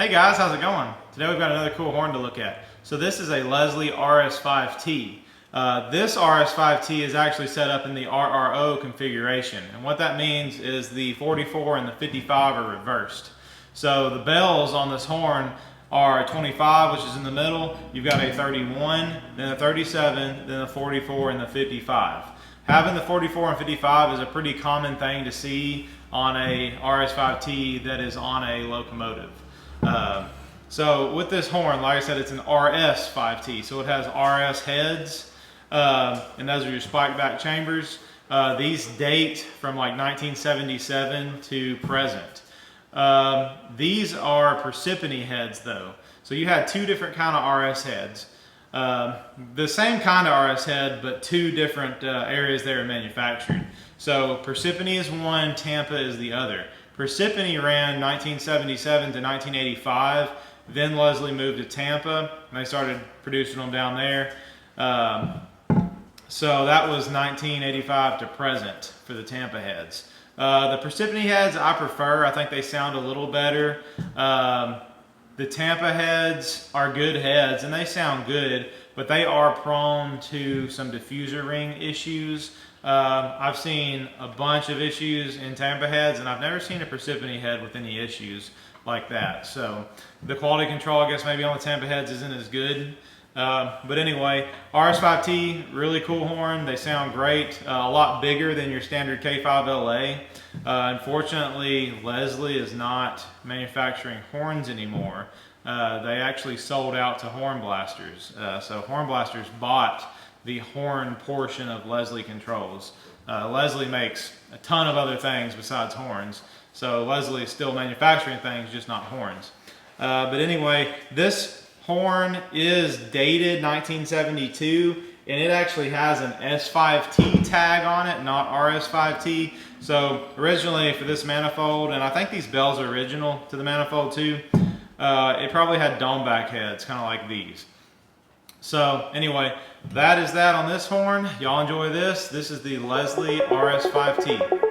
Hey guys, how's it going? Today we've got another cool horn to look at. So this is a Leslie RS5T. This RS5T is actually set up in the RRO configuration, and what that means is the 44 and the 55 are reversed. So the bells on this horn are a 25, which is in the middle. You've got a 31, then a 37, then a 44, and the 55. Having the 44 and 55 is a pretty common thing to see on a RS5T that is on a locomotive. So with this horn, like I said, it's an RS5T, so it has RS heads, and those are your spike back chambers. These date from like 1977 to present. These are Parsippany heads though. So you had two different kind of RS heads. The same kind of RS head, but two different areas they were manufactured. So Parsippany is one, Tampa is the other. Parsippany ran 1977 to 1985. Then Leslie moved to Tampa, and they started producing them down there. So that was 1985 to present for the Tampa heads. The Parsippany heads I prefer. I think they sound a little better. The Tampa heads are good heads, and they sound good, but they are prone to some diffuser ring issues. I've seen a bunch of issues in Tampa heads, and I've never seen a Parsippany head with any issues like that. So the quality control, I guess, maybe on the Tampa heads isn't as good. But anyway, RS5T, really cool horn. They sound great. A lot bigger than your standard K5LA. Unfortunately, Leslie is not manufacturing horns anymore. They actually sold out to Horn Blasters. So Horn Blasters bought the horn portion of Leslie controls. Leslie makes a ton of other things besides horns. So Leslie is still manufacturing things, just not horns. But anyway, this horn is dated 1972, and it actually has an S5T tag on it, not RS5T. So originally for this manifold, and I think these bells are original to the manifold too, it probably had dome back heads, kind of like these. So anyway, that is that on this horn. Y'all enjoy this. This is the Leslie RS5T.